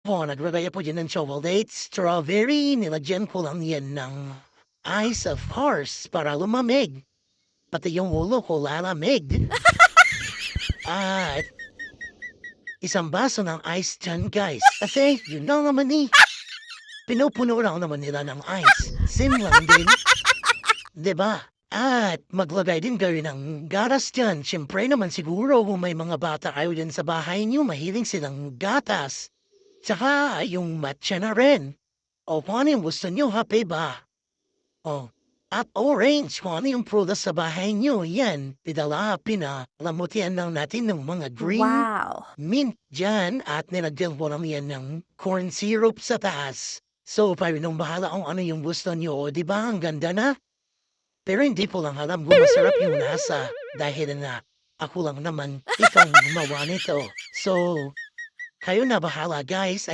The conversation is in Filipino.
po, naglagay po dyan ng chocolate, strawberry, nilagyan ko lang yan ng ice of course para lumamig. Pati yung ulo ko lalamig. At isang baso ng ice dyan, guys. Kasi yun lang naman eh. Pinupuno lang naman nila ng ice. Sim lang din. 'Di ba? At maglagay din kayo ng gatas dyan. Siyempre naman siguro kung may mga bata kayo dyan sa bahay niyo, mahilig silang gatas. Tsaka yung matcha na rin. O kung ano yung gusto niyo, happy ba? O, at orange, kung ano yung prutas sa bahay niyo, yan. Pinalamutian lang natin ng mga green Wow. mint dyan at nilagyan ko lang yan ng corn syrup sa taas. So, kayo nung bahala kung ano yung gusto niyo. O, di ba? Ang ganda na. Pero hindi ko lang alam kung masarap yung lasa dahil na ako lang naman ikaw ang gumawa nito. So, kayo na bahala guys.